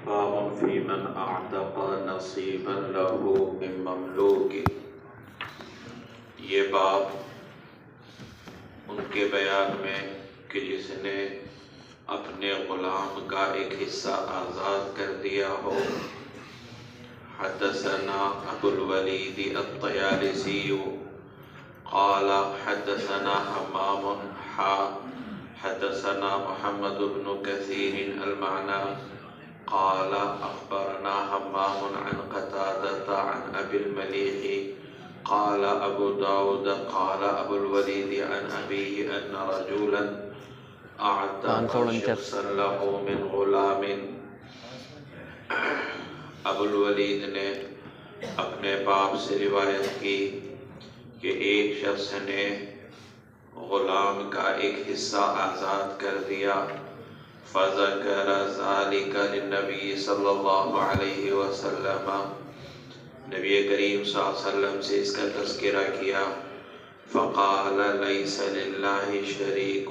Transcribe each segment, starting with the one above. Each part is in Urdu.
باب فی من اعتق نصیبا له من مملوک، یہ باب ان کے بیان میں کہ جس نے اپنے غلام کا ایک حصہ آزاد کر دیا ہو۔ حدثنا ابو الولید الطیالسی قال حدثنا حمام حدثنا محمد بن كثير المعنى قال اخبرنا حمام عن قتادة عن ابي المليح قال ابو داود قال ابو الولید عن ابيه ان رجلا اعتق شخصا له من غلام۔ ابو الولید نے اپنے باپ سے روایت کی کہ ایک شخص نے غلام کا ایک حصہ آزاد کر دیا۔ فذکر ذلک للنبی صلی اللہ علیہ وسلم، نبی کریم صلی اللہ علیہ وسلم سے اس کا تذکرہ کیا۔ فقال لیس للہ شریک،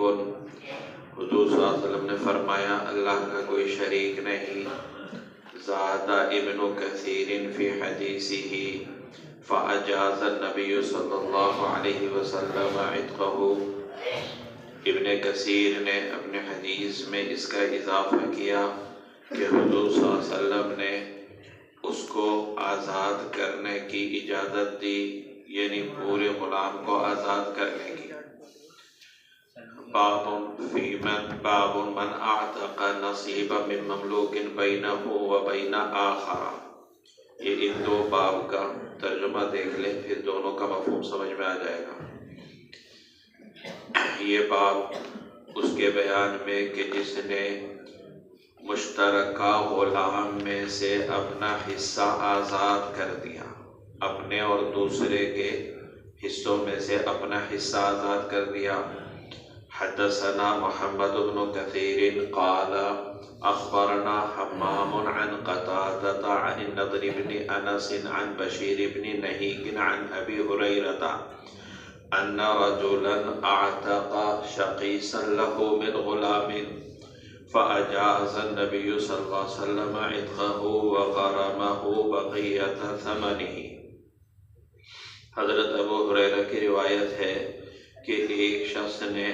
حضور صلی اللہ علیہ وسلم نے فرمایا اللہ کا کوئی شریک نہیں۔ زاد ابن کثیر فی حدیثہ فاجاز النبی صلی اللہ علیہ وسلم عتقہ، ابن کثیر نے اپنے حدیث میں اس کا اضافہ کیا کہ حضور صلی اللہ علیہ وسلم نے اس کو آزاد کرنے کی اجازت دی، یعنی پورے غلام کو آزاد کرنے کی۔ باب من اعتق نصیبا من مملوک بینہ و بین آخر، یہ ان دو باب کا ترجمہ دیکھ لیں پھر دونوں کا مفہوم سمجھ میں آ جائے گا۔ یہ باب اس کے بیان میں کہ جس نے مشترکہ غلام میں سے اپنا حصہ آزاد کر دیا، اپنے اور دوسرے کے حصوں میں سے اپنا حصہ آزاد کر دیا۔ حدثنا محمد بن كثير قال اخبرنا حمام عن قتادة عن النضر بن انس عن بشير بن نهيك عن ابي هريرة ان رجلا اعتق شقيصا له من غلام فاجاز النبي صلى الله عليه وسلم عتقه وغرمه بقية ثمنه۔ حضرت ابو ہریرہ کی روایت ہے کہ ایک شخص نے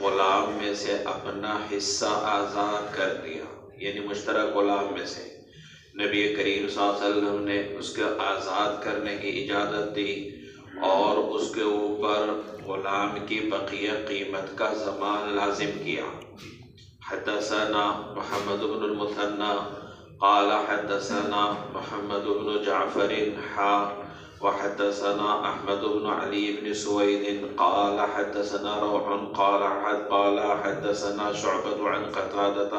غلام میں سے اپنا حصہ آزاد کر دیا، یعنی مشترک غلام میں سے نبی کریم صلی اللہ علیہ وسلم نے اس کے آزاد کرنے کی اجازت دی اور اس کے اوپر غلام کی بقیہ قیمت کا ضمان لازم کیا۔ حدثنا محمد بن المثنى قال حدثنا محمد بن جعفر وحدثنا احمد بن علي بن سويد قال حدثنا روح قال حدثنا شعبة عن قتادة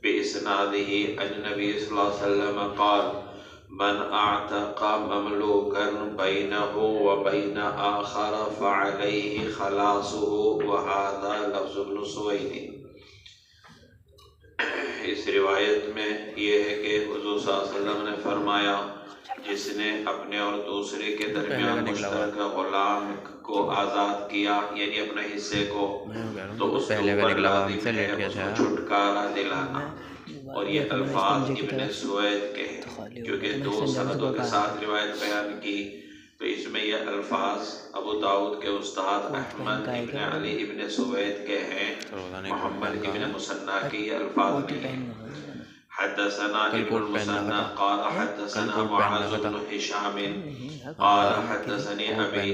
بإسناده عن النبي صلى الله عليه وسلم قال من اعتق مملوكا بينه وبين آخر فعليه خلاصه، وهذا لفظ ابن سويد۔ اس روایت میں یہ ہے کہ حضور صلی اللہ علیہ وسلم نے فرمایا جس نے اپنے اور دوسرے کے درمیان مشترکہ غلام کو آزاد کیا، یعنی اپنے حصے کو، تو اس کے اوپر لازم ہے اس کو چھٹکارا دلانا۔ اور یہ الفاظ ابن سوید کے ہیں، کیونکہ دو سندوں کے ساتھ روایت بیان کی تو اس میں یہ الفاظ ابو داؤد کے استاد احمد ابن علی ابن سوید کے ہیں، محمد ابن مثنى کے یہ الفاظ نہیں ہیں۔ حدثنا ابن المثنى قال حدثنا معاذ بن هشام قال حدثني ابي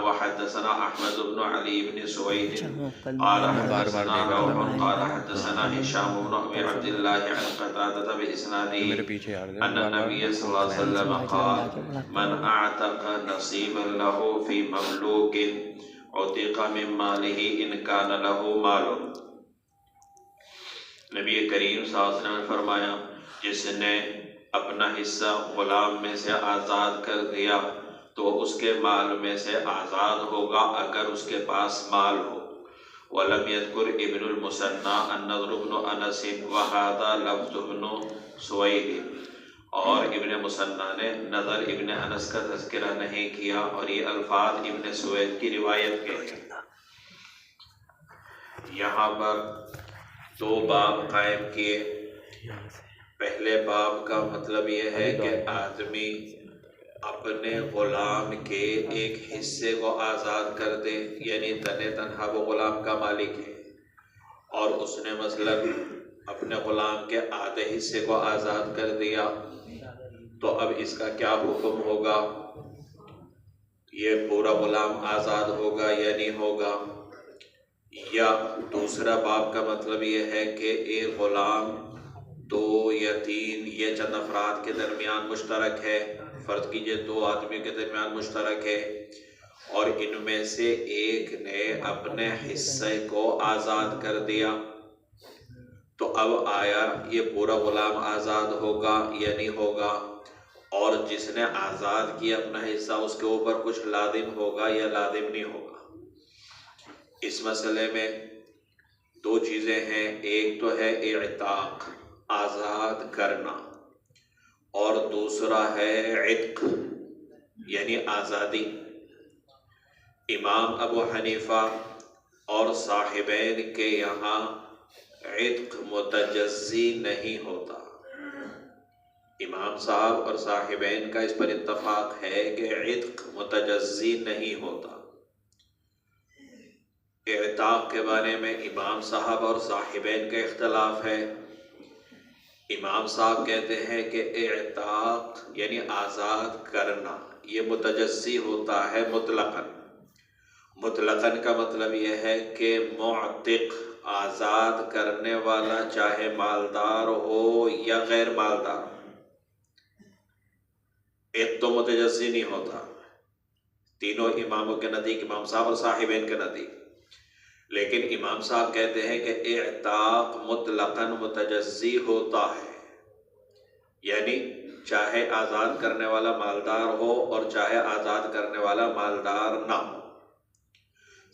وحدثنا احمد بن علي بن سويد قال حدثنا روح قال حدثنا هشام بن ابي عبد الله عن قتادة باسناده ان النبي صلى الله عليه وسلم قال من اعتق نصيبا له في مملوك عتق من ماله ان كان له مال۔ نبی کریم صلی اللہ علیہ وسلم نے فرمایا جس نے اپنا حصہ غلام میں سے آزاد کر دیا تو اس کے مال میں سے آزاد ہوگا اگر اس کے پاس مال ہو۔ وَلَمْ يَذْكُرْ ابن المثنى النضر بن انس وَهَذَا لَفْظُ ابن سوید، اور ابن مثنى نے نضر ابن انس کا تذکرہ نہیں کیا اور یہ الفاظ ابن سوید کی روایت کے ہیں۔ یہاں پر دو باب قائم کیے پہلے باب کا مطلب یہ ہے کہ آدمی اپنے غلام کے ایک حصے کو آزاد کر دے، یعنی تنہا وہ غلام کا مالک ہے اور اس نے مثلا اپنے غلام کے آدھے حصے کو آزاد کر دیا، تو اب اس کا کیا حکم ہوگا؟ یہ پورا غلام آزاد ہوگا یا نہیں ہوگا؟ یا دوسرا باب کا مطلب یہ ہے کہ ایک غلام 2 یا 3 یا چند افراد کے درمیان مشترک ہے، فرض کیجئے 2 آدمیوں کے درمیان مشترک ہے، اور ان میں سے ایک نے اپنے حصے کو آزاد کر دیا، تو اب آیا یہ پورا غلام آزاد ہوگا یا نہیں ہوگا؟ اور جس نے آزاد کیا اپنا حصہ اس کے اوپر کچھ لازم ہوگا یا لازم نہیں ہوگا؟ اس مسئلے میں 2 چیزیں ہیں، ایک تو ہے اعتاق، آزاد کرنا، اور دوسرا ہے عتق یعنی آزادی۔ امام ابو حنیفہ اور صاحبین کے یہاں عتق متجزی نہیں ہوتا۔ امام صاحب اور صاحبین کا اس پر اتفاق ہے کہ عتق متجزی نہیں ہوتا۔ اعتاق کے بارے میں امام صاحب اور صاحبین کا اختلاف ہے۔ امام صاحب کہتے ہیں کہ اعتاق یعنی آزاد کرنا یہ متجزی ہوتا ہے مطلقاً۔ مطلقاً کا مطلب یہ ہے کہ معتق آزاد کرنے والا چاہے مالدار ہو یا غیر مالدار ہو، ایک تو متجزی نہیں ہوتا تینوں اماموں کے نزدیک، امام صاحب اور صاحبین کے نزدیک۔ لیکن امام صاحب کہتے ہیں کہ اعتاق مطلقاً متجزی ہوتا ہے، یعنی چاہے آزاد کرنے والا مالدار ہو اور چاہے آزاد کرنے والا مالدار نہ ہو۔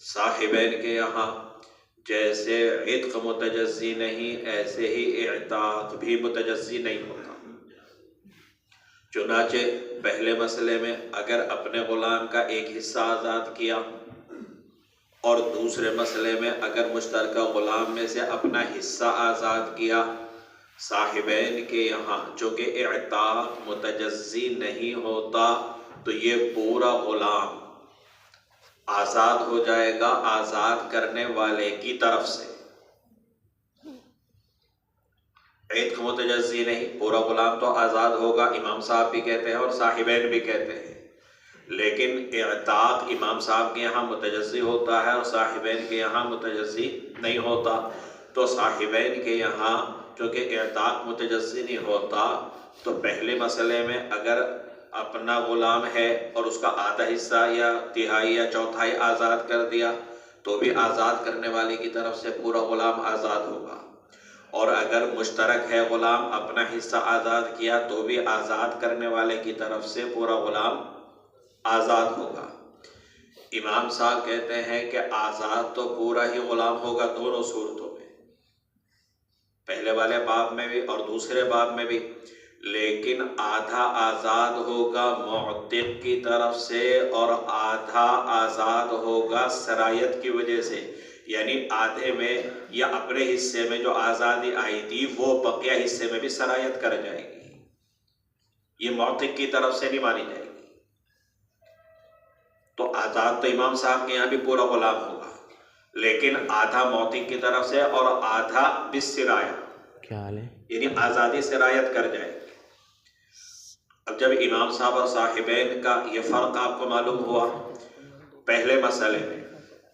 صاحبین کے یہاں جیسے عتق متجزی نہیں، ایسے ہی اعتاق بھی متجزی نہیں ہوتا۔ چنانچہ پہلے مسئلے میں اگر اپنے غلام کا ایک حصہ آزاد کیا، اور دوسرے مسئلے میں اگر مشترکہ غلام میں سے اپنا حصہ آزاد کیا، صاحبین کے یہاں چونکہ اعتاق متجزی نہیں ہوتا تو یہ پورا غلام آزاد ہو جائے گا آزاد کرنے والے کی طرف سے۔ عتق متجزی نہیں، پورا غلام تو آزاد ہوگا، امام صاحب بھی کہتے ہیں اور صاحبین بھی کہتے ہیں، لیکن اعتاق امام صاحب کے یہاں متجزی ہوتا ہے اور صاحبین کے یہاں متجزی نہیں ہوتا۔ تو صاحبین کے یہاں چونکہ اعتاق متجزی نہیں ہوتا تو پہلے مسئلے میں اگر اپنا غلام ہے اور اس کا آدھا حصہ یا تہائی یا چوتھائی آزاد کر دیا تو بھی آزاد کرنے والے کی طرف سے پورا غلام آزاد ہوگا، اور اگر مشترک ہے غلام اپنا حصہ آزاد کیا تو بھی آزاد کرنے والے کی طرف سے پورا غلام آزاد ہوگا۔ امام صاحب کہتے ہیں کہ آزاد تو پورا ہی غلام ہوگا دونوں صورتوں میں، پہلے والے باب میں بھی اور دوسرے باب میں بھی، لیکن آدھا آزاد ہوگا معتق کی طرف سے اور آدھا آزاد ہوگا سرایت کی وجہ سے، یعنی آدھے میں یا اپنے حصے میں جو آزادی آئی تھی وہ بقیہ حصے میں بھی سرایت کر جائے گی، یہ معتق کی طرف سے نہیں مانی جائے گی۔ تو آزاد تو امام صاحب کے یہاں بھی پورا غلام ہوگا، لیکن آدھا معتق کی طرف سے اور آدھا بالسرایہ، یعنی آزادی سرایت کر جائے گی۔ اب جب امام صاحب اور صاحبین کا یہ فرق آپ کو معلوم ہوا، پہلے مسئلے میں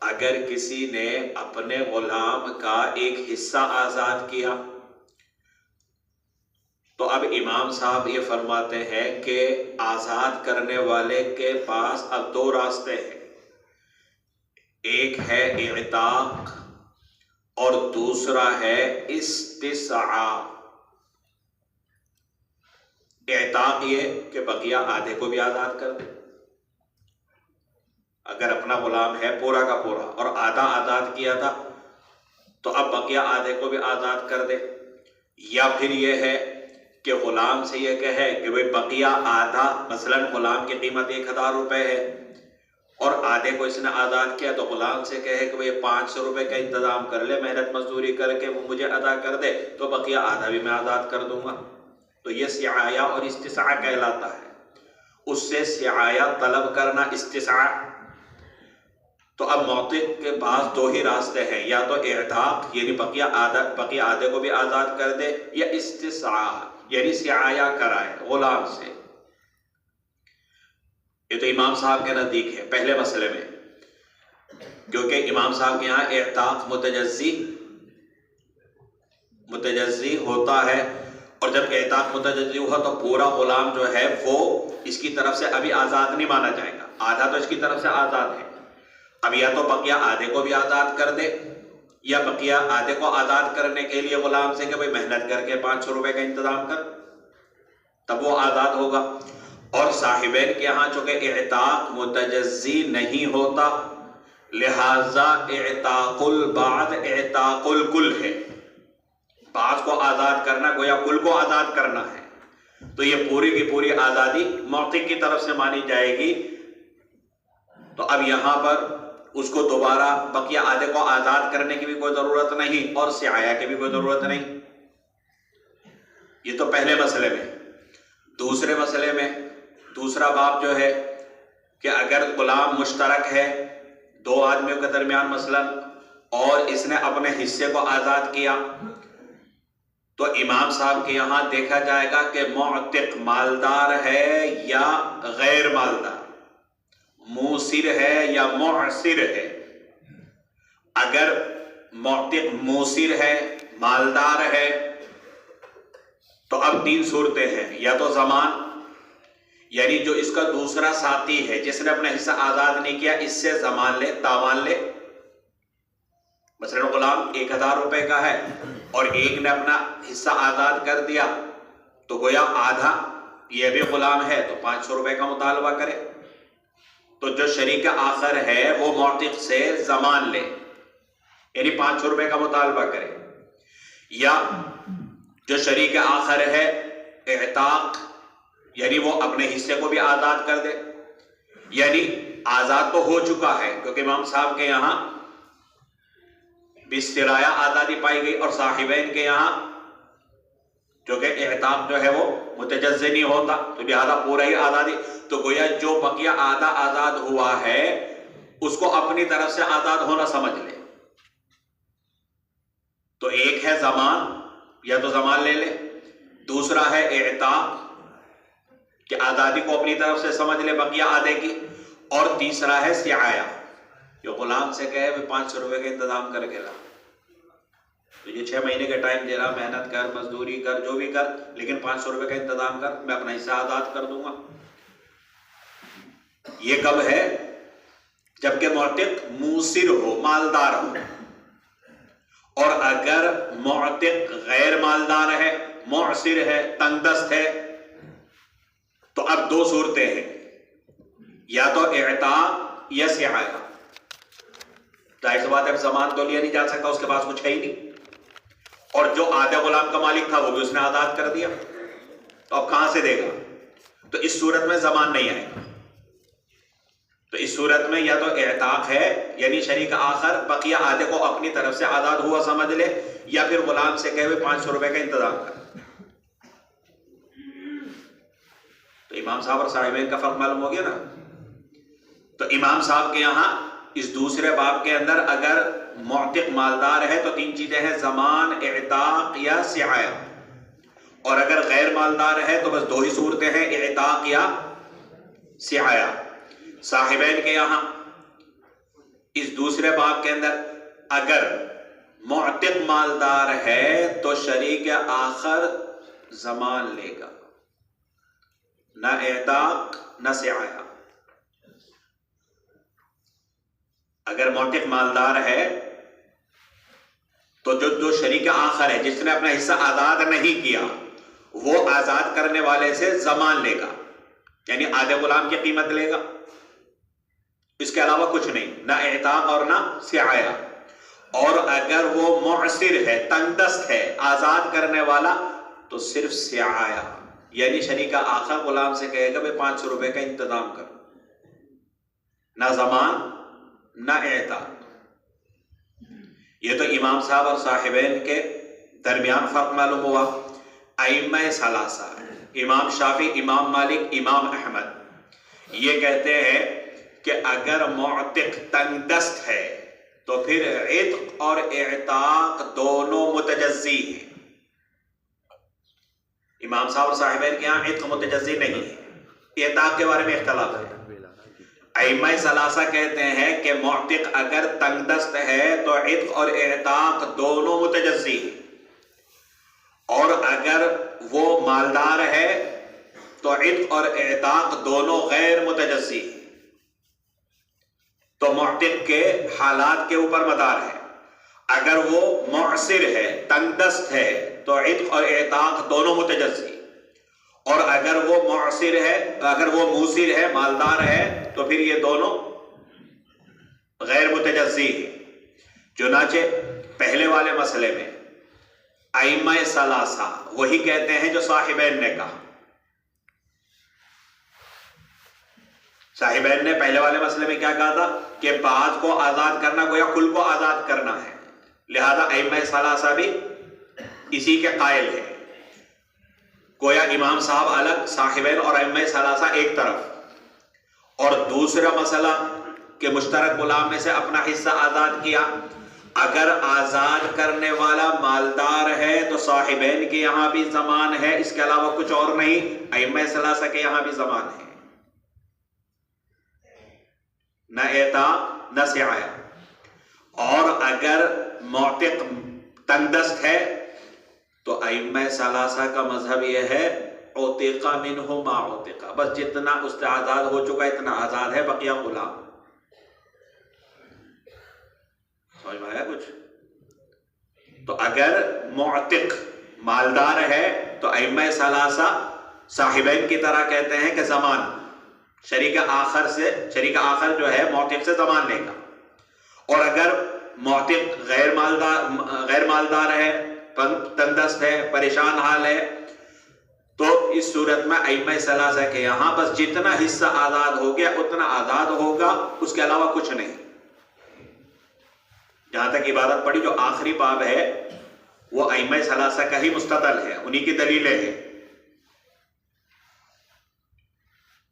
اگر کسی نے اپنے غلام کا ایک حصہ آزاد کیا تو اب امام صاحب یہ فرماتے ہیں کہ آزاد کرنے والے کے پاس اب 2 راستے ہیں، ایک ہے اعتاق اور دوسرا ہے استسعاء۔ اعتاق یہ کہ بقیہ آدھے کو بھی آزاد کر دے، اگر اپنا غلام ہے پورا کا پورا اور آدھا آزاد کیا تھا تو اب بقیہ آدھے کو بھی آزاد کر دے، یا پھر یہ ہے کہ غلام سے یہ کہے کہ بھئی بقیہ آدھا، مثلا غلام کی قیمت 1000 روپے ہے اور آدھے کو اس نے آزاد کیا تو غلام سے کہے کہ بھئی 500 روپے کا انتظام کر لے، محنت مزدوری کر کے وہ مجھے ادا کر دے تو بقیہ آدھا بھی میں آزاد کر دوں گا۔ تو یہ سعایا اور استسعا کہلاتا ہے. اس سے سعایا طلب کرنا استسعا. تو اب معتق کے پاس دو ہی راستے ہیں، یا تو اعتاق یعنی بقیہ آدھے کو بھی آزاد کر دے، یا استسعا یعنی سعایا کرائے غلام سے. یہ تو امام صاحب کے نزدیک ہے پہلے مسئلے میں، کیونکہ امام صاحب کے یہاں اعتاق متجزی ہوتا ہے، اور جب اعتاق متجزی ہوا تو پورا غلام جو ہے وہ اس کی طرف سے ابھی آزاد نہیں مانا جائے گا، آدھا تو اس کی طرف سے آزاد ہے. اب یا تو بقیہ آدھے کو بھی آزاد کر دے، یا بقیہ آدھے کو آزاد کرنے کے لیے غلام سے کہ بھئی محنت کر کے 500 روپے کا انتظام کر، تب وہ آزاد ہوگا. اور صاحبین کے یہاں چونکہ اعتاق متجزی نہیں ہوتا، لہذا اعتاق البعض اعتاق الکل ہے. بعض کو آزاد کرنا گویا کل کو آزاد کرنا ہے. تو یہ پوری کی پوری آزادی معتق کی طرف سے مانی جائے گی. تو اب یہاں پر اس کو دوبارہ بقیہ آدھے کو آزاد کرنے کی بھی کوئی ضرورت نہیں، اور سعایا کی بھی کوئی ضرورت نہیں. یہ تو پہلے مسئلے میں. دوسرے مسئلے میں دوسرا باب جو ہے کہ اگر غلام مشترک ہے دو آدمیوں کے درمیان مثلا، اور اس نے اپنے حصے کو آزاد کیا، تو امام صاحب کے یہاں دیکھا جائے گا کہ معتق مالدار ہے یا غیر مالدار، موسر ہے یا معسر ہے. اگر معتق موسر ہے، مالدار ہے، تو اب 3 صورتیں ہیں. یا تو زمان یعنی جو اس کا دوسرا ساتھی ہے جس نے اپنا حصہ آزاد نہیں کیا، اس سے زمان لے، تاوان لے. مثلا غلام 1000 روپے کا ہے اور ایک نے اپنا حصہ آزاد کر دیا، تو گویا آدھا یہ بھی غلام ہے تو 500 روپے کا مطالبہ کرے. تو جو شریک آخر ہے وہ معتق سے زمان لے، یعنی 500 روپے کا مطالبہ کرے. یا جو شریک آخر ہے اعتاق یعنی وہ اپنے حصے کو بھی آزاد کر دے، یعنی آزاد تو ہو چکا ہے کیونکہ امام صاحب کے یہاں بالسرایہ آزادی پائی گئی، اور صاحبین کے یہاں کیونکہ اعتاق جو ہے وہ متجزی نہیں ہوتا تو لہذا پورا ہی آزادی. تو گویا جو بقیہ آدھا آزاد ہوا ہے اس کو اپنی طرف سے آزاد ہونا سمجھ لے. تو ایک ہے زمان، یا تو زمان لے لے، دوسرا ہے اعتاق کہ آزادی کو اپنی طرف سے سمجھ لے بقیہ آدھے کی، اور تیسرا ہے سعایا، جو غلام سے کہے 500 روپے کا انتظام کر کے لا، تو یہ 6 مہینے کا ٹائم دے رہا، محنت کر، مزدوری کر، جو بھی کر، لیکن 500 روپے کا انتظام کر، میں اپنا حصہ آزاد کر دوں گا. یہ کب ہے؟ جبکہ معتق موسر ہو، مالدار ہو. اور اگر معتق غیر مالدار ہے، معسر ہے، تنگ دست ہے، تو اب 2 صورتیں ہیں، یا تو اعتاق یا سعایا. ظاہر سی بات ہے زمان تو لیا نہیں جا سکتا، اس کے پاس کچھ ہے ہی نہیں، اور جو آدھا غلام کا مالک تھا وہ بھی اس نے آزاد کر دیا، تو اب کہاں سے دے گا؟ تو اس صورت میں زمان نہیں آئے گا. تو اس صورت میں یا تو اعتاق ہے یعنی شریک آخر بقیہ آدھے کو اپنی طرف سے آزاد ہوا سمجھ لے، یا پھر غلام سے کہے 500 روپے کا انتظام کر. تو امام صاحب اور صاحبین کا فرق معلوم ہو گیا نا. تو امام صاحب کے یہاں اس دوسرے باب کے اندر اگر معتق مالدار ہے تو 3 چیزیں ہیں، زمان، اعتاق یا سعایا. اور اگر غیر مالدار ہے تو بس 2 ہی صورتیں ہیں، اعتاق یا سعایا. صاحبین کے یہاں اس دوسرے باب کے اندر اگر معتق مالدار ہے تو شریک آخر زمان لے گا، نہ اعتاق نہ سعایا. اگر معتق مالدار ہے تو جو شریک آخر ہے جس نے اپنا حصہ آزاد نہیں کیا وہ آزاد کرنے والے سے زمان لے گا، یعنی آدھے غلام کی قیمت لے گا، اس کے علاوہ کچھ نہیں، نہ اعتاق اور نہ سعایا. اور اگر وہ معسر ہے، تنگ دست ہے، آزاد کرنے والا، تو صرف سعایا یعنی شریک آخر غلام سے کہے گا 500 روپے کا انتظام کر، نہ زمان نہ اعتاق. یہ تو امام صاحب اور صاحبین کے درمیان فرق معلوم ہوا. ائمہ ثلاثہ امام شافعی، امام مالک، امام احمد یہ کہتے ہیں کہ اگر معتق تنگ دست ہے تو پھر عتق اور اعتاق دونوں متجزی ہیں. امام صاحب اور صاحبین کے یہاں عتق متجزی نہیں ہے، اعتاق کے بارے میں اختلاف ہے. ائمہ ثلاثہ کہتے ہیں کہ معتق اگر تنگ دست ہے تو عتق اور اعتاق دونوں متجزی ہیں، اور اگر وہ مالدار ہے تو عتق اور اعتاق دونوں غیر متجزی ہیں. تو معتق کے حالات کے اوپر مدار ہے. اگر وہ معسر ہے، تنگ دست ہے، تو عتق اور اعتاق دونوں متجزی. اور اگر وہ معسر ہے، اگر وہ موسر ہے، مالدار ہے، تو پھر یہ دونوں غیر متجزی ہیں. چنانچہ پہلے والے مسئلے میں ائمہ ثلاثہ وہی کہتے ہیں جو صاحبین نے کہا. صاحبین نے پہلے والے مسئلے میں کیا کہا تھا کہ بعض کو آزاد کرنا گویا کل کو آزاد کرنا ہے، لہذا ائمہ ثلاثہ بھی اسی کے قائل ہیں. گویا امام صاحب الگ، صاحبین اور ائمہ ثلاثہ ایک طرف. اور دوسرا مسئلہ کہ مشترک غلام میں سے اپنا حصہ آزاد کیا. اگر آزاد کرنے والا مالدار ہے تو صاحبین کے یہاں بھی ضمان ہے، اس کے علاوہ کچھ اور نہیں. ائمہ ثلاثہ کے یہاں بھی ضمان ہے، نہ اعتاق نہ سعایا. اور اگر معتق تنگ دست ہے تو ائمہ ثلاثہ کا مذہب یہ ہے عتق منہ ما عتق، بس جتنا اس سے آزاد ہو چکا اتنا آزاد ہے، بقیہ غلام. سمجھ میں آیا کچھ؟ تو اگر معتق مالدار ہے تو ائمہ ثلاثہ صاحبین کی طرح کہتے ہیں کہ ضمان شریک آخر جو ہے معتق سے ضمان لے گا. اور اگر معتق غیر مالدار ہے، تنگ دست ہے، پریشان حال ہے، تو اس صورت میں ائمہ ثلاثہ کے یہاں بس جتنا حصہ آزاد ہو گیا اتنا آزاد ہوگا، اس کے علاوہ کچھ نہیں. جہاں تک عبادت پڑھی جو آخری باب ہے وہ ائمہ ثلاثہ کا ہی مستدل ہے، انہی کی دلیلیں ہیں.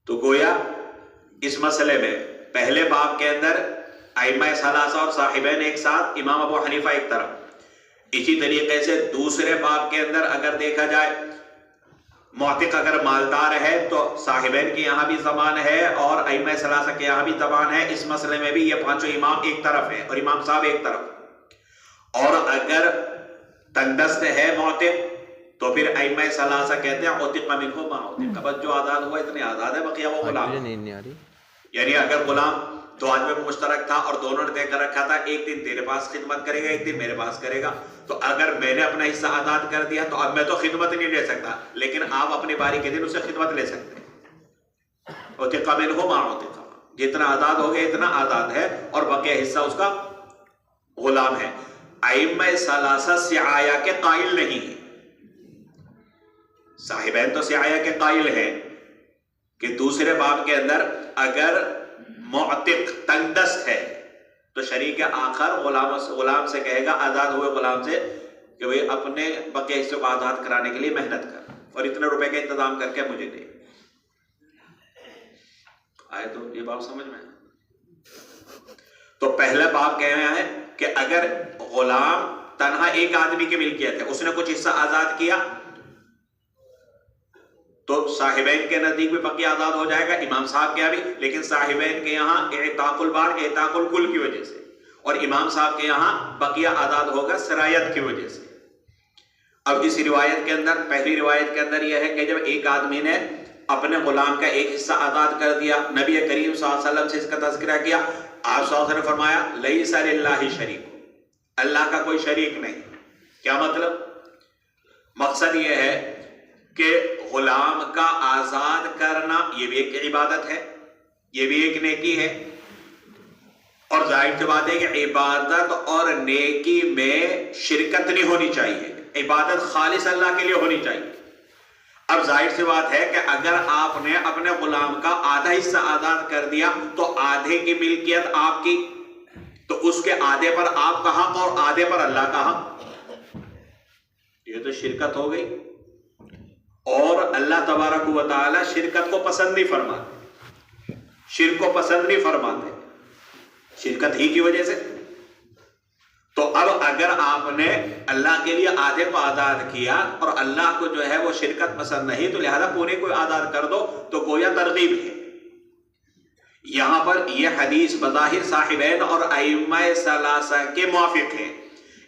تو گویا اس مسئلے میں پہلے باب کے اندر ائمہ ثلاثہ اور صاحبین ایک ساتھ، امام ابو حنیفہ ایک طرف. اسی طریقے سے دوسرے باب کے اندر اگر دیکھا جائے معتق اگر مالدار ہے تو صاحبین کے یہاں بھی ضمان ہے اور ائمہ ثلاثہ کے یہاں بھی ضمان ہے. اس مسئلے میں بھی یہ پانچوں امام ایک طرف ہیں اور امام صاحب ایک طرف. اور اگر تنگ دست ہے معتق تو پھر ائمہ ثلاثہ کہتے ہیں عتق منہ ما عتق، بس جو آزاد ہوا اتنے آزاد ہے، بقیہ وہ غلام. یعنی اگر غلام دو آدمی میں مشترک تھا اور دونوں نے طے کر رکھا تھا ایک دن تیرے پاس خدمت کرے گا، ایک دن میرے پاس کرے گا، تو اگر میں نے اپنا حصہ آزاد کر دیا تو اب میں تو خدمت نہیں لے سکتا، لیکن آپ اپنی باری کے دن اسے خدمت لے سکتے ہیں. عتق منہ ما عتق، جتنا آزاد ہو گیا اتنا آزاد ہے اور بقیہ حصہ اس کا غلام ہے. ائمہ ثلاثہ سعایا کے قائل نہیں ہیں. صاحبین تو سعایا کے قائل ہیں کہ دوسرے باب کے اندر اگر معتق تنگ دست ہے تو شریک آخر غلام سے کہے گا، آزاد ہوئے غلام سے کہ بھئی اپنے بقیہ حصے کو آزاد کرانے کے لیے محنت کر اور اتنے روپے کا انتظام کر کے مجھے دے. آئے تو یہ باب سمجھ میں. تو پہلا باب کہہ رہے ہیں کہ اگر غلام تنہا ایک آدمی کی ملکیت ہے، اس نے کچھ حصہ آزاد کیا تو صاحبین کے نزدیک بھی بقیہ آزاد ہو جائے گا، امام صاحب کے یہاں بھی. لیکن صاحبین کے یہاں اعتاق البار اعتاق الکل کی وجہ سے، اور امام صاحب کے یہاں بقیہ آزاد ہوگا سرایت کی وجہ سے. اب اس روایت کے اندر، پہلی روایت کے اندر یہ ہے کہ جب ایک آدمی نے اپنے غلام کا ایک حصہ آزاد کر دیا، نبی کریم صلی اللہ علیہ وسلم سے اس کا تذکرہ کیا. آپ صلی اللہ علیہ وسلم نے فرمایا لیس للہ شریک، اللہ کا کوئی شریک نہیں. کیا مطلب؟ مقصد یہ ہے کہ غلام کا آزاد کرنا یہ بھی ایک عبادت ہے، یہ بھی ایک نیکی ہے. اور ظاہر سی بات ہے کہ عبادت اور نیکی میں شرکت نہیں ہونی چاہیے، عبادت خالص اللہ کے لیے ہونی چاہیے. اب ظاہر سی بات ہے کہ اگر آپ نے اپنے غلام کا آدھا حصہ آزاد کر دیا تو آدھے کی ملکیت آپ کی، تو اس کے آدھے پر آپ کا حق اور آدھے پر اللہ کا حق، یہ تو شرکت ہو گئی. اور اللہ تبارک و تعالی شرکت کو پسند نہیں فرماتے، شرک کو پسند نہیں فرماتے شرکت ہی کی وجہ سے۔ تو اب اگر آپ نے اللہ کے لیے آدھے کو آزاد کیا اور اللہ کو جو ہے وہ شرکت پسند نہیں، تو لہذا پورے کو آزاد کر دو، تو گویا ترغیب ہے۔ یہاں پر یہ حدیث بظاہر صاحبین اور ائمہ ثلاثہ کے موافق ہے،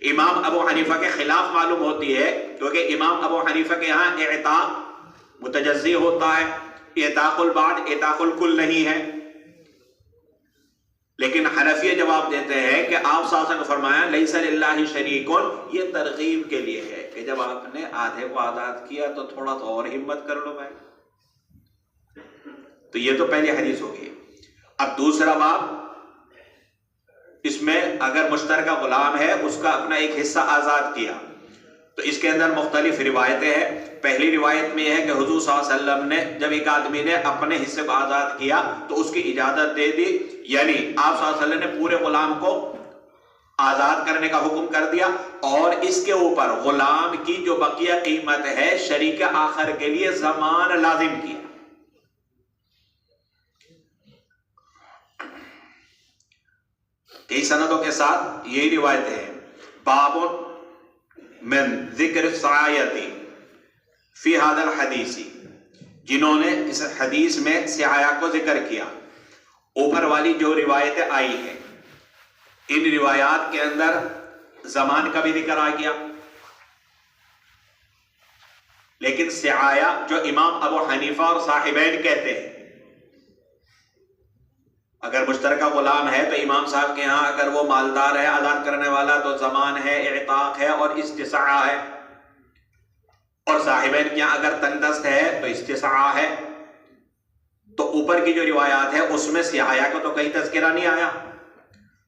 امام ابو حنیفہ کے خلاف معلوم ہوتی ہے، کیونکہ امام ابو حنیفہ کے یہاں اعتاق متجزی ہوتا ہے، اعتاق البعض اعتاق الکل نہیں ہے۔ لیکن حنفیہ جواب دیتے ہیں کہ آپ صلی اللہ علیہ وسلم نے فرمایا لیس للہ شریکون، یہ ترغیب کے لیے ہے کہ جب آپ نے آدھے کو آزاد کیا تو تھوڑا تو اور ہمت کر لو بھائی۔ تو یہ تو پہلی حدیث ہوگی۔ اب دوسرا باب، اس میں اگر مشترکہ غلام ہے اس کا اپنا ایک حصہ آزاد کیا تو اس کے اندر مختلف روایتیں ہیں۔ پہلی روایت میں یہ ہے کہ حضور صلی اللہ علیہ وسلم نے جب ایک آدمی نے اپنے حصے کو آزاد کیا تو اس کی اجازت دے دی، یعنی آپ صلی اللہ علیہ وسلم نے پورے غلام کو آزاد کرنے کا حکم کر دیا، اور اس کے اوپر غلام کی جو بقیہ قیمت ہے شریک آخر کے لیے ضمان لازم کیا۔ کئی سندوں کے ساتھ یہی روایتیں ہیں۔ باب من ذکر سعایتی فی ھذا الحدیث، جنہوں نے اس حدیث میں سعایا کو ذکر کیا، اوپر والی جو روایتیں آئی ہیں ان روایات کے اندر زمان کا بھی ذکر آ گیا، لیکن سعایا جو امام ابو حنیفہ اور صاحبین کہتے ہیں، اگر مشترکہ غلام ہے تو امام صاحب کے ہاں اگر وہ مالدار ہے آزاد کرنے والا تو زمان ہے، اعتاق ہے اور استسعاء ہے، اور صاحبین کے ہاں اگر تنگ دست ہے تو استسعاء ہے۔ تو اوپر کی جو روایات ہے اس میں سعایا کو تو کہیں تذکرہ نہیں آیا،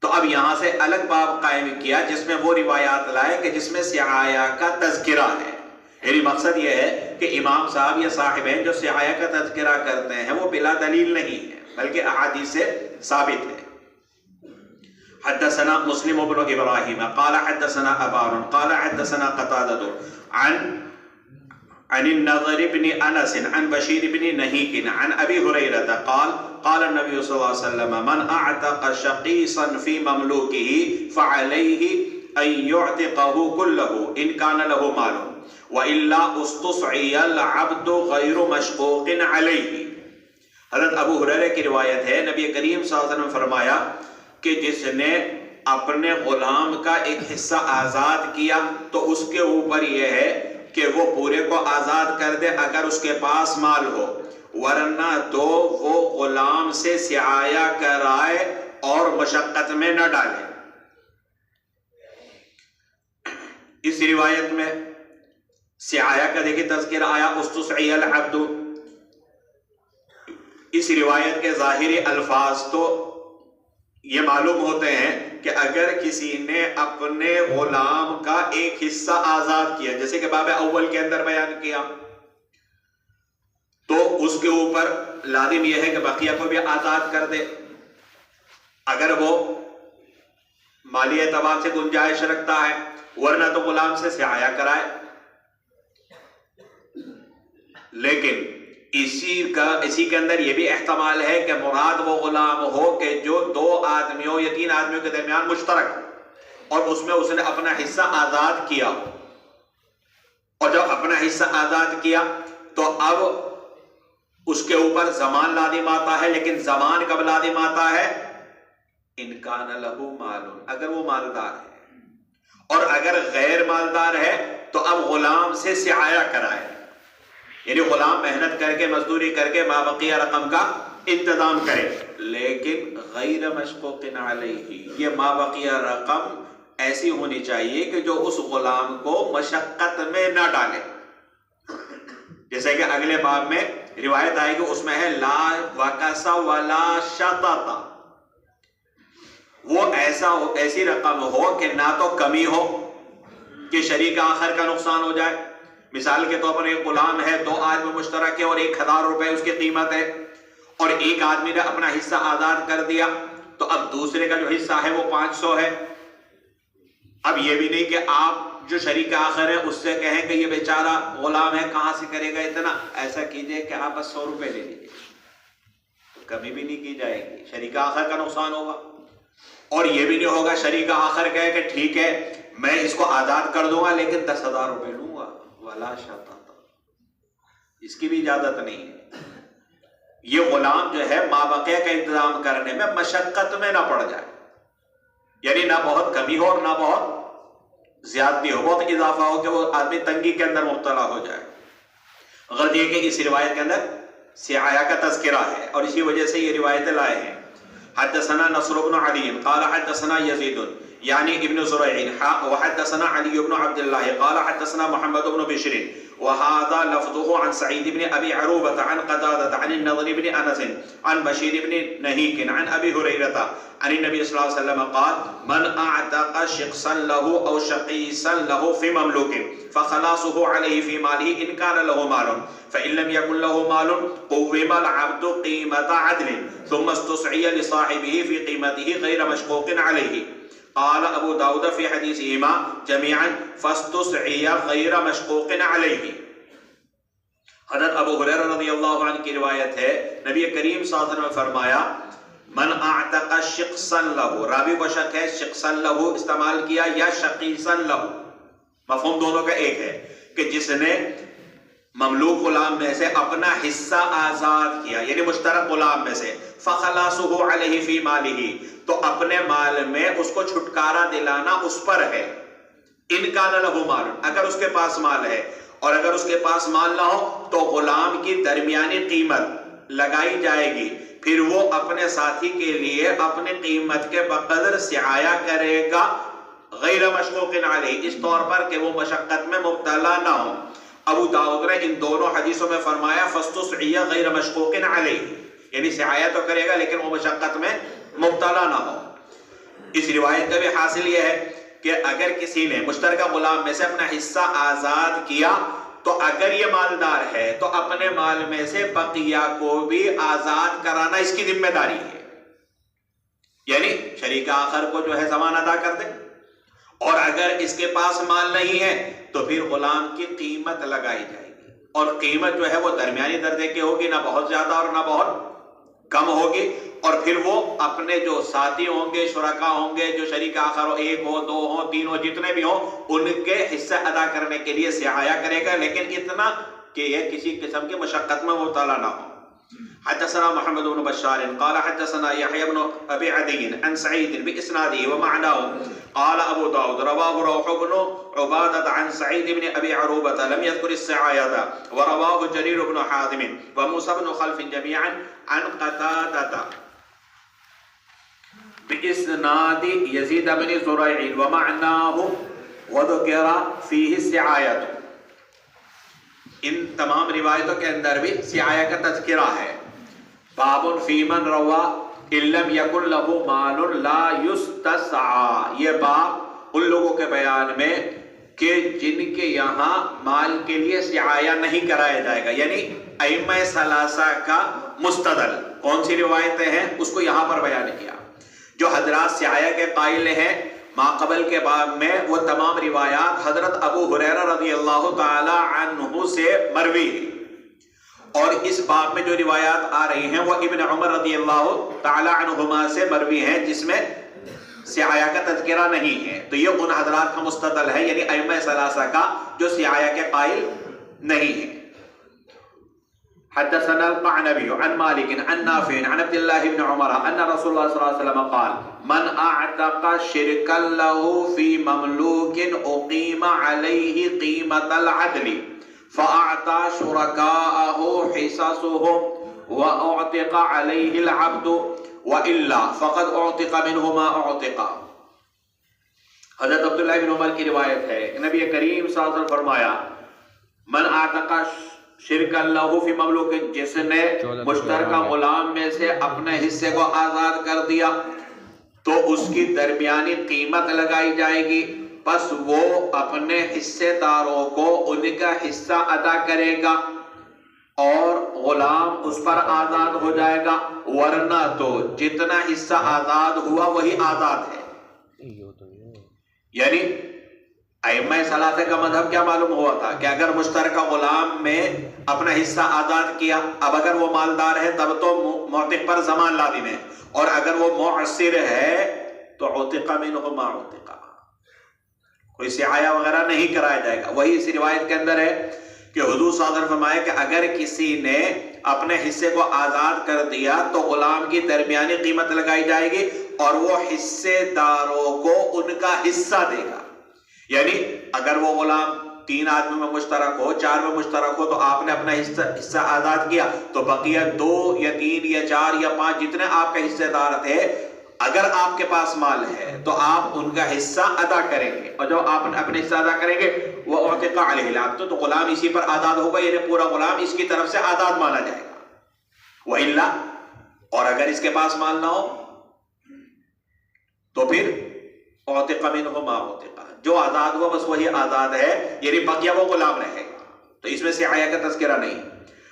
تو اب یہاں سے الگ باب قائم کیا جس میں وہ روایات لائے کہ جس میں سعایا کا تذکرہ ہے۔ یعنی مقصد یہ ہے کہ امام صاحب یا صاحبین جو سعایا کا تذکرہ کرتے ہیں وہ بلا دلیل نہیں ہے بلکہ احادیث سے ثابت ہے۔ حدثنا مسلم بن ابراہیم قال حدثنا ابان قال حدثنا قتادہ عن النضر بن انس عن بشیر بن نہیک عن ابی ہریرہ قال قال النبی صلی اللہ علیہ وسلم من اعتق شقیصا فی مملوکہ فعلیہ ان یعتقہ کلہ ان کان له مال والا استسعی العبد غیر مشقوق علیہ۔ حضرت ابو ہریرہ کی روایت ہے، نبی کریم صلی اللہ علیہ وسلم نے فرمایا کہ جس نے اپنے غلام کا ایک حصہ آزاد کیا تو اس کے اوپر یہ ہے کہ وہ پورے کو آزاد کر دے اگر اس کے پاس مال ہو، ورنہ تو وہ غلام سے سعایا کرائے اور مشقت میں نہ ڈالے۔ اس روایت میں سعایا کا دیکھیں تذکرہ آیا استسعی العبد، اس روایت کے ظاہری الفاظ تو یہ معلوم ہوتے ہیں کہ اگر کسی نے اپنے غلام کا ایک حصہ آزاد کیا، جیسے کہ باب اول کے اندر بیان کیا، تو اس کے اوپر لازم یہ ہے کہ بقیہ کو بھی آزاد کر دے اگر وہ مالی اعتبار سے گنجائش رکھتا ہے، ورنہ تو غلام سے سعایا کرائے۔ لیکن اسی کے اندر یہ بھی احتمال ہے کہ مراد وہ غلام ہو کہ جو دو آدمیوں یا تین آدمیوں کے درمیان مشترک اور اس میں اس نے اپنا حصہ آزاد کیا، اور جب اپنا حصہ آزاد کیا تو اب اس کے اوپر زمان لازم آتا ہے، لیکن زمان کب لازم آتا ہے؟ ان کان لہ مال، اگر وہ مالدار ہے، اور اگر غیر مالدار ہے تو اب غلام سے سعایا کرائے، یعنی غلام محنت کر کے مزدوری کر کے ما بقیہ رقم کا انتظام کرے، لیکن غیر مشقوق علیہ، یہ ما بقیہ رقم ایسی ہونی چاہیے کہ جو اس غلام کو مشقت میں نہ ڈالے۔ جیسے کہ اگلے باب میں روایت آئے گی، اس میں ہے لا وکس ولا شطط، وہ ایسی رقم ہو کہ نہ تو کمی ہو کہ شریک آخر کا نقصان ہو جائے۔ مثال کے طور پر ایک غلام ہے، دو آدمی مشترک ہے اور 1000 روپے اس کی قیمت ہے، اور ایک آدمی نے اپنا حصہ آزاد کر دیا تو اب دوسرے کا جو حصہ ہے وہ 500 ہے۔ اب یہ بھی نہیں کہ آپ جو شریک آخر ہے اس سے کہیں کہ یہ بیچارہ غلام ہے کہاں سے کرے گا اتنا، ایسا کیجئے کہ آپ بس 100 روپے لے لیجیے، تو کمی بھی نہیں کی جائے گی، شریک آخر کا نقصان ہوگا۔ اور یہ بھی نہیں ہوگا شریک آخر کہے کہ ٹھیک ہے میں اس کو آزاد کر دوں گا لیکن 10,000 روپے لوں گا، ولا شاطا، اس کی بھی اجازت نہیں ہے۔ یہ غلام جو ہے مابقیہ کا انتظام کرنے میں مشقت میں نہ پڑ جائے، یعنی نہ بہت کمی ہو اور نہ بہت زیادتی ہو، بہت اضافہ ہو کہ وہ آدمی تنگی کے اندر مبتلا ہو جائے۔ غرض یہ کہ اس روایت کے اندر سعایا کا تذکرہ ہے اور اسی وجہ سے یہ روایتیں لائے ہیں۔ حدثنا نصر بن علی قال حدثنا یزید یعنی ابن زريع وحدثنا علي بن عبد الله قال حدثنا محمد بن بشر وهذا لفظه عن سعيد بن ابي عروبة عن قتادة عن النضر بن انس عن بشير بن نهيك عن ابي هريرة عن النبي صلى الله عليه وسلم قال من اعتق شقصا له او شقيصا له في مملوك فخلاصه عليه في ماله ان كان له مال فان لم يكن له مال قوم العبد قيمة عدل ثم استصعي لصاحبه في قيمته غير مشقوق عليه۔ قال ابو داود في حديثهما جميعا فاستصعي غير مشقوق عليه۔ حضرت ابو ہریرہ رضی اللہ عنہ کی روایت ہے، نبی کریم صلی اللہ علیہ وسلم نے فرمایا من اعتق شقصا له، راوی کو شک ہے شقصا له استعمال کیا یا شقیصا له، مفہوم دونوں کا ایک ہے کہ جس نے مملوک غلام میں سے اپنا حصہ آزاد کیا یعنی مشترک غلام میں سے، فخلاصه علیہ فی مالہ، تو اپنے مال میں اس کو چھٹکارا دلانا اس پر ہے، ان کان لہ مال، اگر اس کے پاس مال ہے، اور اگر اس کے پاس مال نہ ہو تو غلام کی درمیانی قیمت لگائی جائے گی، پھر وہ اپنے ساتھی کے لیے اپنے قیمت کے بقدر سعایا کرے گا، غیر مشقوق علیہ، اس طور پر کہ وہ مشقت میں مبتلا نہ ہو۔ ابو داؤد نے ان دونوں حدیثوں میں فرمایا فاستصعی غیر مشقوق علیہ، یعنی سعایا تو کرے گا لیکن وہ مشقت میں مبتلا نہ ہو۔ اس روایت کا بھی حاصل یہ ہے کہ اگر کسی نے مشترکہ غلام میں سے اپنا حصہ آزاد کیا تو اگر یہ مالدار ہے تو اپنے مال میں سے بقیہ کو بھی آزاد کرانا اس کی ذمہ داری ہے، یعنی شریک آخر کو جو ہے ضمان ادا کر دے، اور اگر اس کے پاس مال نہیں ہے تو پھر غلام کی قیمت لگائی جائے گی، اور قیمت جو ہے وہ درمیانی درجے کی ہوگی، نہ بہت زیادہ اور نہ بہت کم ہوگی، اور پھر وہ اپنے جو ساتھی ہوں گے، شرکا ہوں گے، جو شریک آخر ہو، ایک ہو، دو ہو، تین ہو، جتنے بھی ہوں، ان کے حصہ ادا کرنے کے لیے سعایا کرے گا، لیکن اتنا کہ یہ کسی قسم کی مشقت میں مبتلا نہ ہو۔ حدثنا محمد بن بشار قال حدثنا يحيى بن ابي عدي عن سعيد باسناده ومعناه قال ابو داود رواه روح بن عبادة عن سعيد بن ابي عروبة لم يذكر السعاية، ورواه جرير بن حازم وموسى بن خلف جميعا عن قتادة باسناد يزيد بن زريع ومعناه وذكر فيه السعاية۔ ان تمام روایتوں کے اندر بھی سعایا کا تذکرہ ہے۔ باب فی من روا ان لم یکن لہ مال لا یستسعى، یہ باب ان لوگوں کے بیان میں کہ جن کے یہاں مال کے لیے سعایا نہیں کرایا جائے گا، یعنی ائمہ ثلاثہ کا مستدل کون سی روایتیں ہیں اس کو یہاں پر بیان کیا۔ جو حضرات سعایا کے قائل ہیں ما قبل کے باب میں وہ تمام روایات حضرت ابو ہریرہ رضی اللہ تعالی عنہ سے مروی ہیں، اور اس باب میں جو روایات آ رہی ہیں وہ ابن عمر رضی اللہ تعالی عنہما سے مروی ہیں جس میں سعایا کا تذکرہ نہیں ہے، تو یہ ان حضرات کا مستدل ہے، یعنی ائمہ ثلاثہ کا جو سعایا کے قائل نہیں ہیں۔ حدثنا القعنبي عن مالك عن نافع عن عبد الله بن عمر أن رسول الله صلى الله عليه وسلم قال من أعتق شركا له في مملوك أقيم عليه قيمة العدل فأعطى شركاءه حصصهم وأعتق عليه العبد وإلا فقد أعتق منه ما أعتق۔ حضرت عبداللہ بن عمر کی روایت ہے، نبی کریم صلی اللہ علیہ وسلم فرمایا من اعتق شرک اللہ فی مملوک، جس نے مشترکہ غلام میں سے اپنے حصے کو آزاد کر دیا تو اس کی درمیانی قیمت لگائی جائے گی، پس وہ اپنے حصے داروں کو ان کا حصہ ادا کرے گا اور غلام اس پر آزاد ہو جائے گا، ورنہ تو جتنا حصہ آزاد ہوا وہی آزاد ہے۔ یعنی ائمہ ثلاثہ کا مذہب کیا معلوم ہوا تھا کہ اگر مشترکہ غلام میں اپنا حصہ آزاد کیا، اب اگر وہ مالدار ہے تب تو معتق پر ضمان لازم ہے، اور اگر وہ معسر ہے تو عتق منہ ما عتق، کوئی سعایہ وغیرہ نہیں کرایا جائے گا۔ وہی اس روایت کے اندر ہے کہ حضور صلی اللہ علیہ وسلم فرمایا کہ اگر کسی نے اپنے حصے کو آزاد کر دیا تو غلام کی درمیانی قیمت لگائی جائے گی اور وہ حصے داروں کو ان کا حصہ دے گا۔ یعنی اگر وہ غلام 3 آدمی میں مشترک ہو، 4 میں مشترک ہو، تو آپ نے اپنا حصہ آزاد کیا تو بقیہ 2 یا 3 یا 4 یا 5 جتنے آپ کے حصے دار تھے، اگر آپ کے پاس مال ہے تو آپ ان کا حصہ ادا کریں گے، اور جب آپ اپنے حصہ ادا کریں گے وہ اعتق علیہ العبد، تو غلام اسی پر آزاد ہوگا، یعنی پورا غلام اس کی طرف سے آزاد مانا جائے گا۔ وَإِلَّا، اور اگر اس کے پاس مال نہ ہو تو پھر اعتق منہ ما عتق، جو آزاد ہوا بس وہی آزاد ہے، یعنی بقیہ وہ غلام رہے گا، تو اس میں سعایہ کا تذکرہ نہیں۔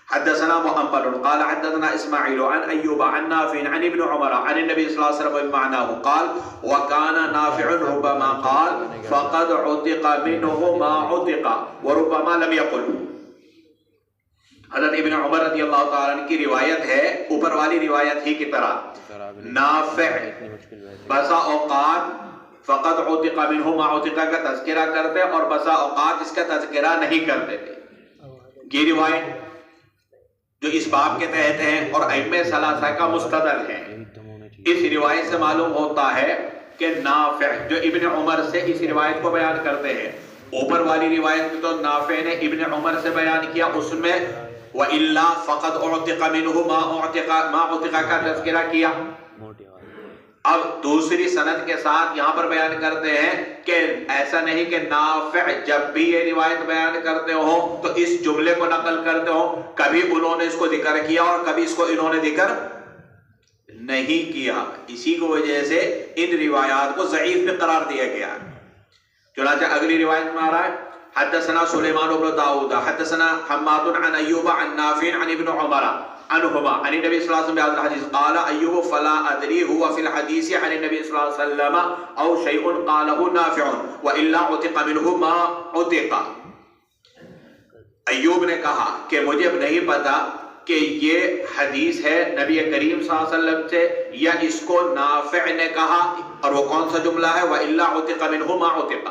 حدثنا محمد قال حدثنا اسماعیل عن ایوب عن نافع عن ابن عمر عن النبي صلی اللہ علیہ وسلم بمعناه قال وكان نافع ربما قال فقد عتق منه ما عتق وربما لم يقل۔ حضرت ابن عمر رضی اللہ تعالیٰ عنہ کی روایت ہے، اوپر والی روایت ہی کی طرح، نافع بسا اوقات فقط عتق منہ ما عتق کا تذکرہ کرتے اور بسا اوقات اس کا تذکرہ نہیں کرتے تھے۔ یہ روایت جو اس باب کے تحت ہیں اور ائمہ ثلاثہ کا مستدل ہے، اس روایت سے معلوم ہوتا ہے کہ نافع جو ابن عمر سے اس روایت کو بیان کرتے ہیں، اوپر والی روایت میں تو نافع نے ابن عمر سے بیان کیا، اس میں وَإِلَّا فَقَدْ أُعْتِقَ مِنْهُ مَا عُتِقَ کا تذکرہ کیا۔ اب دوسری سند کے ساتھ یہاں پر بیان کرتے ہیں کہ ایسا نہیں کہ نافع جب بھی یہ روایت بیان کرتے ہو تو اس جملے کو نقل کرتے ہو، کبھی انہوں نے اس کو ذکر کیا اور کبھی اس کو انہوں نے ذکر نہیں کیا، اسی کی وجہ سے ان روایات کو ضعیف میں قرار دیا گیا۔ چنانچہ اگلی روایت میں آ رہا ہے حدثنا سلیمان بن داؤد حدثنا حماد عن ایوب عن نافع عن ابن عمر عنہما عن النبی صلی اللہ علیہ وسلم بهذا الحديث قال ایوب فلا ادری هو في الحديث عن النبي صلی اللہ علیہ وسلم او شيء قاله نافع والا عتق منه ما عتق۔ ایوب نے کہا کہ مجھے نہیں پتا کہ یہ حدیث ہے نبی کریم صلی اللہ علیہ وسلم سے یا اس کو نافع نے کہا، اور وہ کون سا جملہ ہے والا عتق منه ما عتق،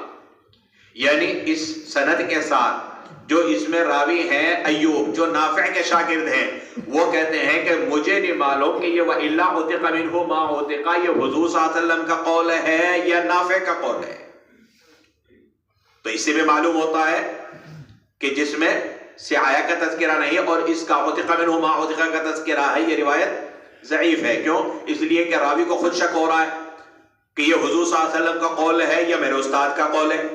یعنی اس سند کے ساتھ جو اس میں راوی ہیں ایوب جو نافع کے شاگرد ہیں، وہ کہتے ہیں کہ مجھے نہیں معلوم کہ یہ وَإِلَّا عُتِقَ مِنْهُ مَا عُتِقَ یہ حضور صلی اللہ علیہ وسلم کا قول ہے یا نافع کا قول ہے۔ تو اس سے بھی معلوم ہوتا ہے کہ جس میں سعایہ کا تذکرہ نہیں اور اس کا عُتِقَ مِنْهُ مَا عُتِقَ کا تذکرہ ہے، یہ روایت ضعیف ہے۔ کیوں؟ اس لیے کہ راوی کو خود شک ہو رہا ہے کہ یہ حضور صلی اللہ علیہ وسلم کا قول ہے یا میرے استاد کا قول ہے۔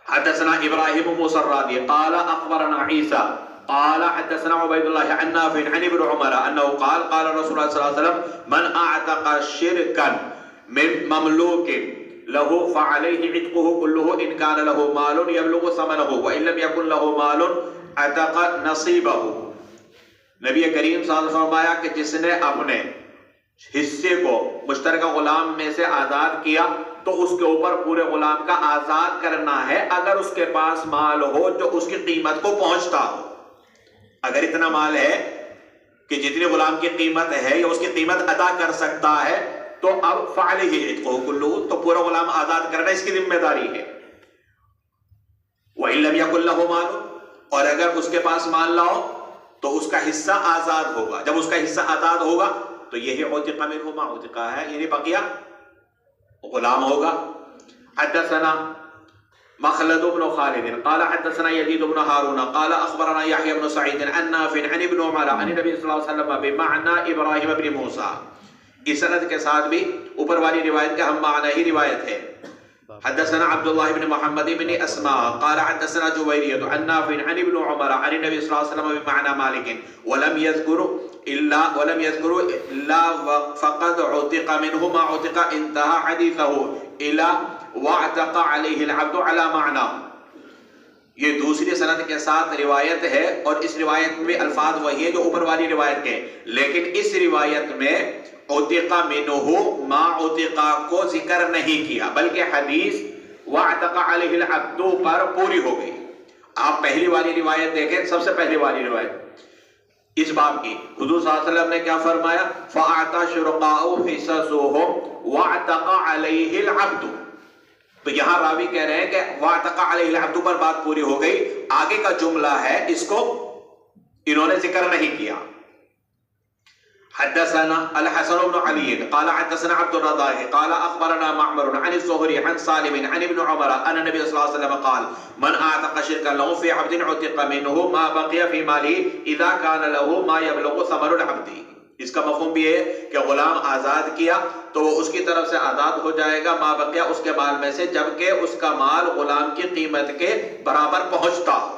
حدثنا ابراہیم موسیٰ الرادی قال اخبرنا عیسیٰ قال حدثنا عبید اللہ عن نافع عن ابن عمر انه قال قال رسول اللہ صلی اللہ علیہ وسلم من اعتق شرکا من مملوک له فعليه عتقه كله ان كان له مال يبلغ ثمنه وان لم يكن له مال اعتق نصيبه۔ نبی کریم صلی اللہ علیہ وسلم فرمایا کہ جس نے اپنے حصے کو مشترکہ غلام میں سے آزاد کیا تو اس کے اوپر پورے غلام کا آزاد کرنا ہے اگر اس کے پاس مال ہو جو اس کی قیمت کو پہنچتا ہو۔ اگر اتنا مال ہے کہ جتنی غلام کی قیمت ہے یا اس کی قیمت ادا کر سکتا ہے تو اب فعلیہ عتقہ کلہ، تو پورا غلام آزاد کرنا اس کی ذمہ داری ہے۔ وَإِن لَّمْ يَكُن لَّهُ مَالٌ، اور اگر اس کے پاس مال نہ ہو تو اس کا حصہ آزاد ہوگا، جب اس کا حصہ آزاد ہوگا تو یہی عتق منہ ما عتق ہے، یعنی بقیہ غلام ہوگا۔ حدثنا مخلد بن خالد قال حدثنا يزيد بن هارون قال اخبرنا يحيى بن سعيد عن نافع عن ابن عمر عن النبي صلی اللہ علیہ وسلم بمعنى ابراہیم بن موسیٰ، اس سند کے ساتھ بھی اوپر والی روایت کا ہم معنی ہی روایت ہے۔ حدثنا عبد الله بن محمد بن اسماء قال حدثنا جويرية عن نافع عن ابن عمر عن النبي صلى الله عليه وسلم بمعنى مالك ولم يذكر الا فقد عتق منه ما عتق انتهى حديثه الى واعتق عليه العبد على معنى۔ یہ دوسری سند کے ساتھ روایت ہے اور اس روایت میں الفاظ وہی ہیں جو اوپر والی روایت کے، لیکن اس روایت میں عتق منہ ما عتق کو ذکر نہیں کیا، بلکہ حدیث وَاعْتَقَ عَلَيْهِ الْعَبْدُ پر پوری ہو گئی. آپ پہلی والی روایت دیکھیں، سب سے پہلی والی روایت اس باب کی، حضور صلی اللہ علیہ وسلم نے کیا فرمایا؟ فَأَعْطَى شُرَقَاءُ حِصَصُهُمْ وَاعْتَقَ عَلَيْهِ الْعَبْدُ. تو یہاں راوی کہہ رہے ہیں کہ وَاعْتَقَ عَلَيْهِ الْعَبْدُ پر بات پوری ہو گئی. آگے کا جملہ ہے اس کو انہوں نے ذکر نہیں کیا. حدثنا الحسن بن علي قال حدثنا عبد الرزاق قال اخبرنا معمر عن الزهري عن سالم عن ابن عمر ان النبي صلى الله عليه وسلم قال من اعتق شركا له في عبد عتق منه ما بقي في ماله اذا كان له ما يبلغ ثمن العبد. اس کا مفہوم بھی ہے کہ غلام آزاد کیا تو وہ اس کی طرف سے آزاد ہو جائے گا ما بقیہ اس کے مال میں سے جبکہ اس کا مال غلام کی قیمت کے برابر پہنچتا ہو.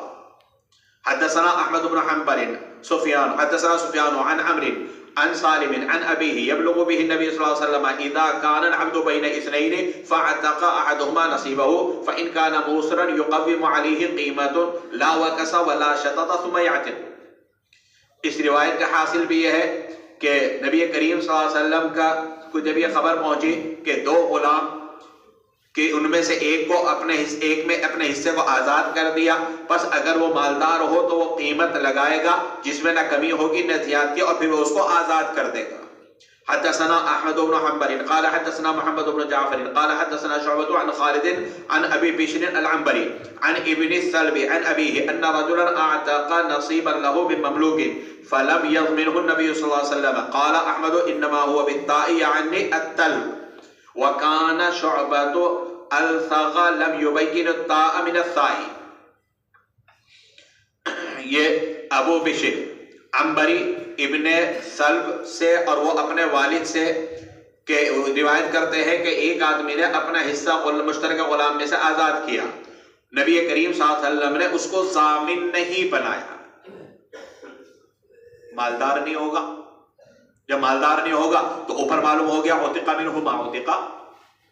حدثنا احمد بن حنبل سفیان حدثنا سفیان عن عمرو عن سالم عن أبيه يبلغ به النبي صلى الله عليه وسلم إذا كان العبد بين اثنين فاعتق أحدهما نصيبه فإن كان موسرا يقوم عليه قيمة لا وكس ولا شطط ثم يعتق. اس روایت کا حاصل بھی یہ ہے کہ نبی کریم صلی اللہ علیہ وسلم کو جب یہ خبر پہنچی کہ دو غلام کہ ان میں سے ایک میں اپنے حصے کو آزاد کر دیا، پس اگر وہ مالدار ہو تو وہ قیمت لگائے گا جس میں نہ کمی ہوگی نہ زیادتی، اور پھر وہ اس کو آزاد کر دے گا. حدثنا احمد بن حنبل قال حدثنا محمد بن جعفر قال حدثنا شعبة عن خالد عن ابي بشر العنبري عن ابن السلب عن ابيه ان رجلا اعتق نصيبا له من مملوك فلم يضمنه النبي صلى الله عليه وسلم. قال احمد انما هو بالتاء يعني التلب وَكَانَ شُعْبَةُ الْثَغَ لَمْ يُبَيِّنُ التَّاءَ مِنَ الثَّاءِ. یہ ابو بشر عنبری ابن سلب سے اور وہ اپنے والد سے کہ روایت کرتے ہیں کہ ایک آدمی نے اپنا حصہ مشترکہ غلام میں سے آزاد کیا. نبی کریم صلی اللہ علیہ وسلم نے اس کو ضامن نہیں بنایا. مالدار نہیں ہوگا، جب مالدار نہیں ہوگا تو اوپر معلوم ہو گیا عتق منہ ما عتق،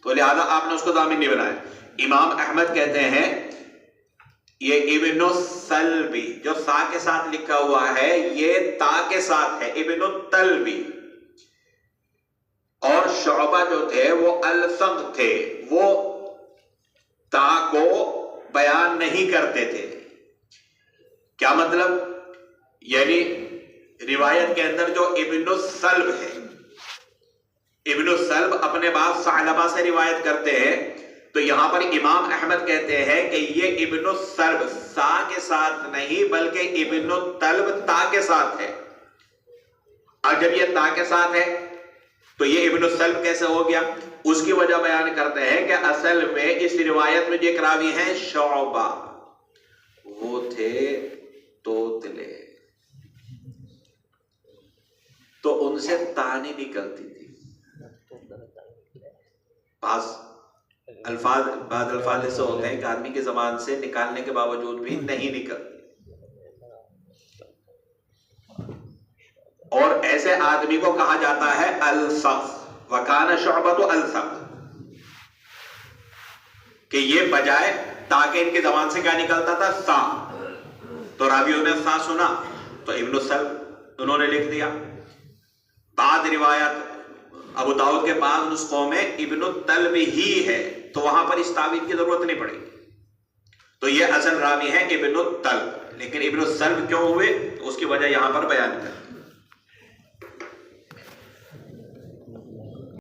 تو لہذا آپ نے اس کو ضامن نہیں بنایا. امام احمد کہتے ہیں یہ ابن السلبی جو سا کے ساتھ لکھا ہوا ہے یہ تا کے ساتھ ہے ابن التلبی، اور شعبہ جو تھے وہ الثغ تھے، وہ تا کو بیان نہیں کرتے تھے. کیا مطلب؟ یعنی روایت کے اندر جو ابن السلب ہے، ابن السلب اپنے باپ ثعلبہ سے روایت کرتے ہیں، تو یہاں پر امام احمد کہتے ہیں کہ یہ ابن السلب سا کے ساتھ نہیں بلکہ ابن التلب تا کے ساتھ ہے. اور جب یہ تا کے ساتھ ہے تو یہ ابن السلب کیسے ہو گیا؟ اس کی وجہ بیان کرتے ہیں کہ اصل میں اس روایت میں جو ایک راوی ہیں شعبہ، وہ تھے توتلے، تو ان سے تانی نکلتی تھی. بعض الفاظ ایسے ہوتے ہیں کہ آدمی کی زبان سے نکالنے کے باوجود بھی نہیں نکلتی، اور ایسے آدمی کو کہا جاتا ہے الثغ. وکان شعبۃ الثغ، کہ یہ بجائے تاکہ ان کی زبان سے کیا نکلتا تھا؟ سا. تو راویوں نے سا سنا تو ابن السلب انہوں نے لکھ دیا. بعض روایت ابو داؤد کے بعض نسخوں میں ابن التلب ہی ہے، تو وہاں پر اس تعویل کی ضرورت نہیں پڑے گی. تو یہ اصل راوی ہے ابن التلب، لیکن ابن السلب کیوں ہوئے تو اس کی وجہ یہاں پر بیان کر.